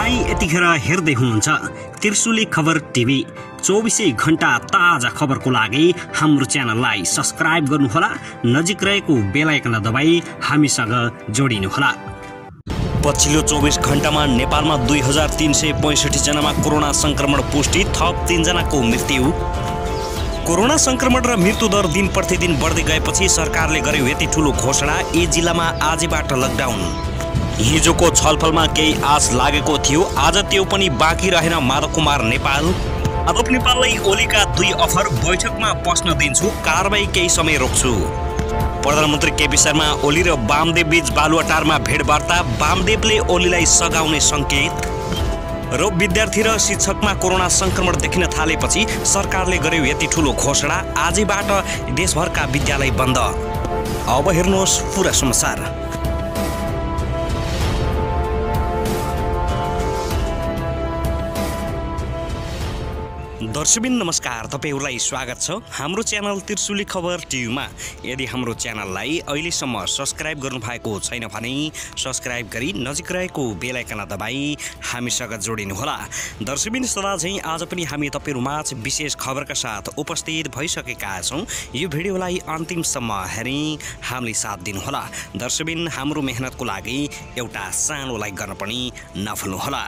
तपाई यतिखेर हेर्दै हुनुहुन्छ त्रिशुली खबर टिभी। 24 घण्टा ताजा खबरको लागि हाम्रो च्यानललाई सब्स्क्राइब गर्नुहोला, नजिक रहेको बेल आइकन दबाई हामीसँग जोडिनुहोला। पछिल्लो 24 घण्टामा नेपालमा 2365 जनामा कोरोना संक्रमण पुष्टि, थप 3 जनाको मृत्यु। कोरोना संक्रमण र मृत्यु दर दिन प्रतिदिन बढ्दै गएपछि सरकारले गर्यो यति ठूलो घोषणा, यी जिल्लामा आजबाट लकडाउन। हिजोको छलफलमा केही आश लागेको थियो, आज त्यो पनि बाँकी रहेन। माधव कुमार नेपाल माधव नेपाललाई ओलीका 2 अफर, बैठकमा पस्न दिन्छु, कारबाही केही समय रोक्छु। प्रधानमन्त्री केपी शर्मा ओली र वामदेव बीच बालुवाटारमा भेटवार्ता, वामदेवले ओलीलाई सघाउने संकेत। र विद्यार्थी र शिक्षकमा कोरोना संक्रमण देखिन थालेपछि सरकारले गर्यो यति ठूलो घोषणा, आजबाट देशभरका विद्यालय बन्द। अब हेर्नुहोस् पूरा समाचार। दर्शकबिन नमस्कार, तपाईहरुलाई स्वागत छ हाम्रो च्यानल त्रिशुली खबर टिभीमा। यदि हाम्रो च्यानललाई अहिलेसम्म सब्स्क्राइब गर्नु भएको छैन भने सब्स्क्राइब गरी नजिक रहेको बेल आइकन दबाई हामीसँग जोडिनुहोला। दर्शकबिन सदा झैं आज पनि हामी तपाईहरुमाझ विशेष खबरका साथ उपस्थित भइसकेका छौं। यो भिडियोलाई अन्तिमसम्म हेरी हामीले साथ दिनुहोला। दर्शकबिन हाम्रो मेहनतको लागि एउटा सानो लाइक गर्न पनि नभुल्नुहोला।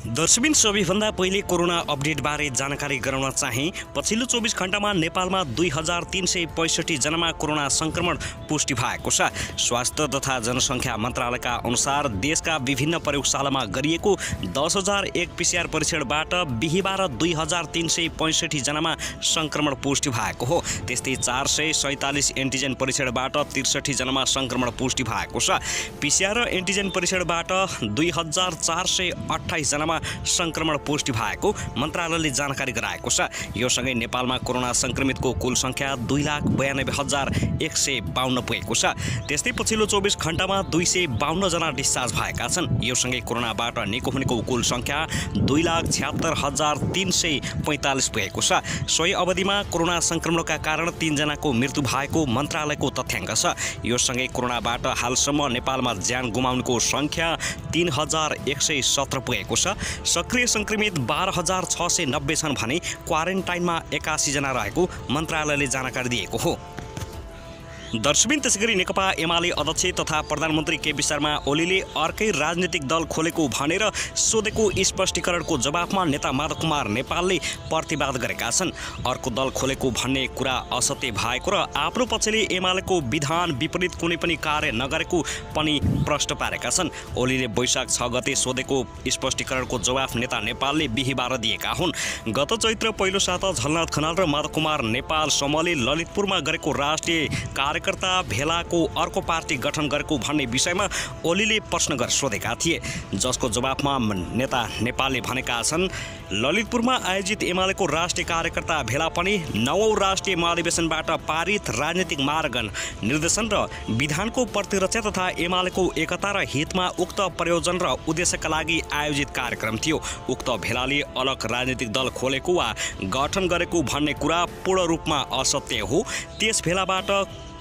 दर्शकबिन सबैभन्दा पहिले कोरोना अपडेट बारे जानकारी गराउन चाहे। पछिल्लो 24 घण्टामा नेपालमा 2365 जनामा कोरोना संक्रमण पुष्टि भएको छ। स्वास्थ्य तथा जनसङ्ख्या मन्त्रालयका अनुसार देशका विभिन्न प्रयोगशालामा गरिएको 10,001 पीसीआर परीक्षणबाट बिहीबार 2365 जनामा संक्रमण पुष्टि भएको हो। त्यस्तै 447 एन्टिजेन परीक्षणबाट 63 जनामा संक्रमण पुष्टि भएको छ। पीसीआर र एन्टिजेन परीक्षणबाट 2428 जनामा संक्रमण पुष्टि भएको मन्त्रालयले जानकारी गराएको छ। यो सँगै नेपालमा कोरोना संक्रमितको कुल संख्या 2,92,152 पुगेको छ। त्यस्तै पछिल्लो 24 घण्टामा 252 जना डिस्चार्ज भएका छन्। यो सँगै कोरोनाबाट निको हुनेको कुल संख्या 2,76,345 पुगेको छ। सोही अवधिमा कोरोना संक्रमणका कारण 3 जनाको मृत्यु भएको मन्त्रालयको तथ्याङ्क छ। यो सँगै कोरोनाबाट हालसम्म नेपालमा ज्यान गुमाउनेको संख्या 3,117 पुगेको छ। सक्रिय संक्रमित 12,690 छन् भने क्वारेन्टाइनमा 81 जना रहेको मन्त्रालयले जानकारी दिएको हो। दर्शकबिन त्यसैगरी नेकपा एमाले अध्यक्ष तथा प्रधानमन्त्री केपी शर्मा ओलीले अर्कै राजनीतिक दल खोलेको भनेर सोधेको स्पष्टीकरणको जवाफमा नेता माधव कुमार नेपालले प्रतिवाद गरेका छन्। अर्को दल खोलेको भन्ने कुरा असत्य भएको र आफ्नो पक्षले एमालेको विधान विपरीत कुनै पनि कार्य नगरेको पनि प्रश्न पारेका छन्। ओलीले वैशाख 6 गते सोधेको स्पष्टीकरणको जवाफ नेता नेपालले बिहीबार दिएका हुन्। गत चैत्र पहिलो साता झलनाथ खनाल र माधव कुमार नेपाल समूहले ललितपुरमा गरेको राष्ट्रिय कार्यकर्ता भेलाको अर्को पार्टी गठन गरेको भन्ने विषयमा ओलीले प्रश्न गरेर सोधेका थिए, जसको जवाफमा नेता नेपालले भनेका छन् ललितपुरमा आयोजित एमालेको राष्ट्रिय कार्यकर्ता भेला पनि 9औं राष्ट्रिय महाधिवेशनबाट पारित राजनीतिक मार्ग निर्देशन र विधानको प्रतिरक्षा तथा एमालेको एकता र हितमा उक्त प्रयोजन र उद्देश्यका लागि आयोजित कार्यक्रम थियो। उक्त भेलाले अलग राजनीतिक दल खोलेको वा गठन गरेको भन्ने कुरा पूर्ण रूपमा असत्य हो। त्यस भेलाबाट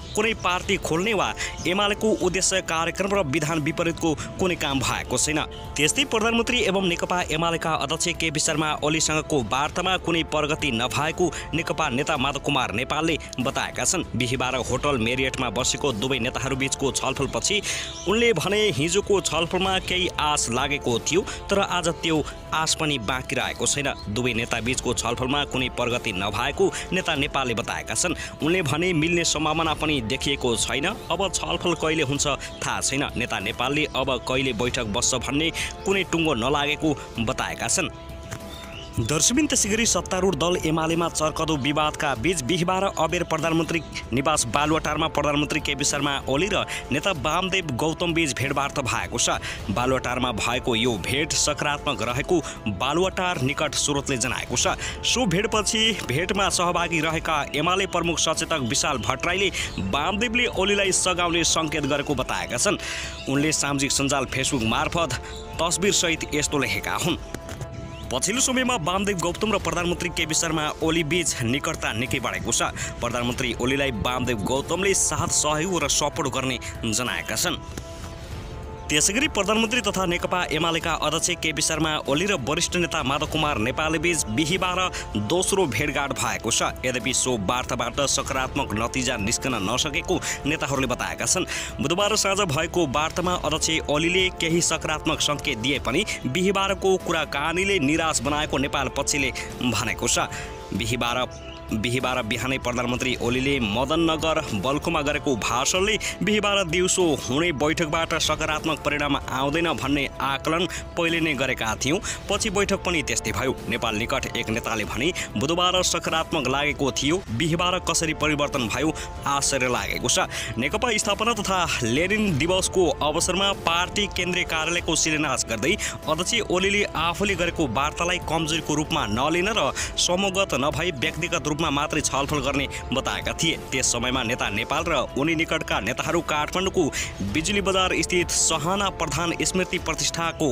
कुनै पार्टी खोल्ने वा एमालेको उद्देश्य कार्यक्रम र विधान विपरीतको कुनै काम भएको छैन। त्यस्तै प्रधानमन्त्री एवं नेकपा एमालेका अध्यक्ष केपी शर्मा ओलीसँगको वार्तामा कुनै प्रगति नभएको नेकपा नेता माधव कुमार नेपालले बताएका छन्। बिहीबार होटल मेरियटमा बसेको दुवै नेताहरूबीचको छलफलपछि उनले भने हिजोको छलफलमा केही आश लागेको थियो, तर आज त्यो आश पनि बाँकी रहेको छैन। दुवै नेताबीचको छलफलमा कुनै प्रगति नभएको नेता नेपालले बताएका छन्। उनले भने मिल्ने सम्भावना पनि देखिएको छैन, अब छलफल कहिले हुन्छ थाहा छैन। नेता नेपालले अब कहिले बैठक बस्छ भन्ने कुनै टुङ्गो नलागेको बताएका छन्। दर्शकबिन त्यसैगरी सत्तारूढ दल एमालेमा चर्कदो विवादका बीच बिहीबार अबेर प्रधानमन्त्री निवास बालुवाटारमा प्रधानमन्त्री केपी शर्मा ओली र नेता वामदेव गौतम बीच भेटवार्ता भएको छ। बालुवाटारमा भएको यो भेट सकारात्मक रहेको बालुवाटार निकट स्रोतले जनाएको छ। सो भेटपछि भेटमा सहभागी रहेका एमाले प्रमुख सचेतक विशाल भट्टराईले वामदेवले ओलीलाई सघाउने संकेत गरेको बताएका छन्। उनले सामाजिक सञ्जाल फेसबुक मार्फत तस्बिरसहित यस्तो लेखेका हुन्। पछिल्लो समयमा वामदेव गौतम र प्रधानमन्त्री केपी शर्मा ओली बीच निकटता निकै बढेको छ। प्रधानमन्त्री ओलीलाई वामदेव गौतमले साथ सहयोग र सपोर्ट गर्ने जनाएका छन्। त्यसैगरी प्रधानमन्त्री तथा नेकपा एमालेका अध्यक्ष केपी शर्मा ओली र वरिष्ठ नेता माधव कुमार नेपालीबीच बिहिबार दोस्रो भेटघाट भएको छ। यद्यपि सो वार्ताबाट सकारात्मक नतिजा निस्कन नसकेको नेताहरूले बताएका छन्। बुधबार साँझ भएको वार्तामा अध्यक्ष ओलीले केही सकारात्मक सङ्केत दिए पनि बिहिबारको कुराकानीले निराश बनाएको नेपाल पक्षले भनेको छ। बिहिबार बिहानै प्रधानमन्त्री ओलीले मदननगर बल्खुमा गरेको भाषणले बिहिबार दिउँसो हुने बैठकबाट सकारात्मक परिणाम आउँदैन भन्ने आकलन पहिले नै गरेका थियौँ। पछि बैठक पनि त्यस्तै भयो। नेपाल निकट एक नेताले भने बुधबार सकारात्मक लागेको थियो, बिहिबार कसरी परिवर्तन भयो आश्चर्य लागेको छ। नेकपा स्थापना तथा लेनिन दिवसको अवसरमा पार्टी केन्द्रीय कार्यालयको शिलान्यास गर्दै अध्यक्ष ओलीले आफूले गरेको वार्तालाई कमजोरीको रूपमा नलिन र समूहगत नभई व्यक्तिगत रूपमा मात्रै छलफल गर्ने बताएका थिए। त्यस समयमा नेता नेपाल र उनी निकटका नेताहरू काठमाडौँको बिजुली बजार स्थित सहना प्रधान स्मृति प्रतिष्ठानको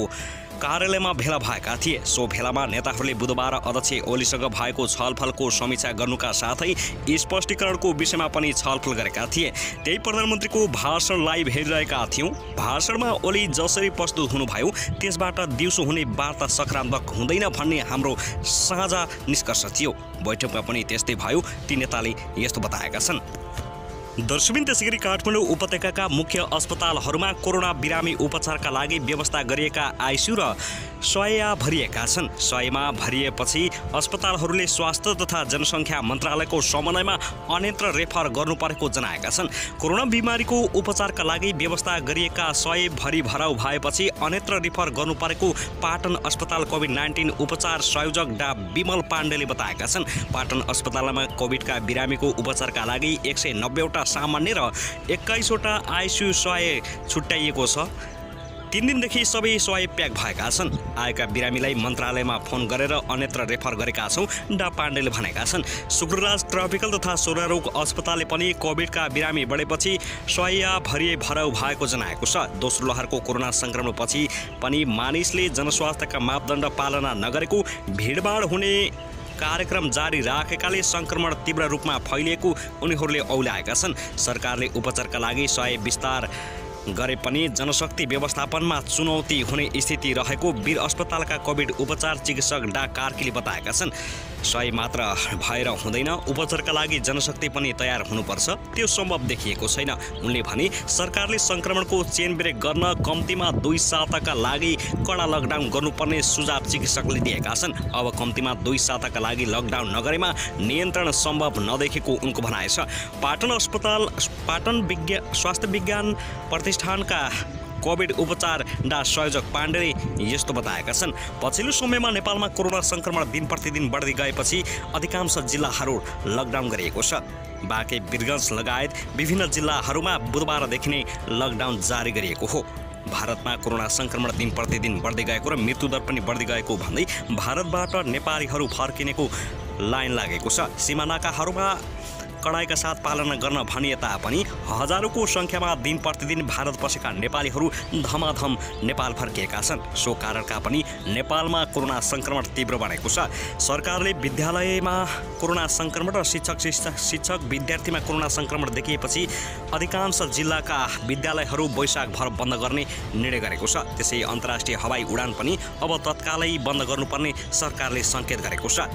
कार्यालयमा भेला भएका थिए। सो भेलामा नेताहरूले बुधबार अध्यक्ष ओलीसँग भएको छलफलको समीक्षा गर्नुका साथै स्पष्टीकरणको विषयमा पनि छलफल गरेका थिए। त्यही प्रधानमन्त्रीको भाषण लाइभ हेरिरहेका थियौँ। भाषणमा ओली जसरी प्रस्तुत हुनुभयो त्यसबाट दिउँसो हुने वार्ता सकारात्मक हुँदैन भन्ने हाम्रो साझा निष्कर्ष थियो। बैठकमा पनि त्यस्तै भयो। ती नेताले यस्तो बताएका छन्। दर्शकबिन त्यसैगरी काठमाडौँ उपत्यकाका मुख्य अस्पतालहरूमा कोरोना बिरामी उपचारका लागि व्यवस्था गरिएका आइसियु र शय्या भरिएका छन्। शय्यामा भरिएपछि अस्पतालहरूले स्वास्थ्य तथा जनसङ्ख्या मन्त्रालयको समन्वयमा अन्यत्र रेफर गर्नुपर्नेको जनाएका छन्। कोरोना बिमारीको उपचारका लागि व्यवस्था गरिएका शय्या भरिभराउ भएपछि अन्यत्र रेफर गर्नुपर्नेको पाटन अस्पताल कोभिड-19 उपचार संयोजक डा विमल पाण्डेले बताएका छन्। पाटन अस्पतालमा कोभिडका बिरामीको उपचारका लागि 190वटा सामान्य र 21वटा आइसियु शय्या छुट्याइएको छ। 3 दिनदेखि सबै शय्या प्याक भएका छन्। आएका बिरामीलाई मन्त्रालयमा फोन गरेर अन्यत्र रेफर गरेका छौँ, डा पाण्डेले भनेका छन्। शुक्रराज ट्रपिकल तथा स्वररोग अस्पतालले पनि कोभिडका बिरामी बढेपछि शय्या भराउ भएको जनाएको छ। दोस्रो लहरको कोरोना सङ्क्रमणपछि पनि मानिसले जनस्वास्थ्यका मापदण्ड पालना नगरेको, भिडभाड हुने कार्यक्रम जारी राखेकाले सङ्क्रमण तीव्र रूपमा फैलिएको उनीहरूले औल्याएका छन्। सरकारले उपचारका लागि शय्या विस्तार गरे पनि जनशक्ति व्यवस्थापनमा चुनौती हुने स्थिति रहेको वीर अस्पतालका कोभिड उपचार चिकित्सक डा कार्कीले बताएका छन्। शय्या मात्र भएर हुँदैन, उपचारका लागि जनशक्ति पनि तयार हुनुपर्छ। त्यो सम्भव देखिएको छैन। उनले भने सरकारले सङ्क्रमणको चेन ब्रेक गर्न कम्तीमा 2 साताका लागि कडा लकडाउन गर्नुपर्ने सुझाव चिकित्सकले दिएका छन्। अब कम्तीमा 2 साताका लागि लकडाउन नगरेमा नियन्त्रण सम्भव नदेखेको उनको भनाइ छ। पाटन स्वास्थ्य विज्ञान प्रतिष्ठानका कोभिड उपचार डा संयोजक पाण्डेले यस्तो बताएका छन्। पछिल्लो समयमा नेपालमा कोरोना सङ्क्रमण दिन प्रतिदिन बढ्दै गएपछि अधिकांश जिल्लाहरू लकडाउन गरिएको छ। बाँके वीरगञ्ज लगायत विभिन्न जिल्लाहरूमा बुधबारदेखि नै लकडाउन जारी गरिएको हो। भारतमा कोरोना सङ्क्रमण दिन प्रतिदिन बढ्दै गएको र मृत्युदर पनि बढ्दै गएको भन्दै भारतबाट नेपालीहरू फर्किनेको लाइन लागेको छ। सीमा नाकाहरूमा कडाइका साथ पालना गर्न भनिए तापनि हजारौँको सङ्ख्यामा दिन प्रतिदिन भारत पसेका नेपालीहरू धमाधम नेपाल फर्किएका छन्। सो कारणका पनि नेपालमा कोरोना सङ्क्रमण तीव्र बनेको छ। सरकारले विद्यालयमा कोरोना सङ्क्रमण र शिक्षक विद्यार्थीमा कोरोना सङ्क्रमण देखिएपछि अधिकांश जिल्लाका विद्यालयहरू वैशाखभर बन्द गर्ने निर्णय गरेको छ। त्यसै अन्तर्राष्ट्रिय हवाई उडान पनि अब तत्कालै बन्द गर्नुपर्ने सरकारले सङ्केत गरेको छ।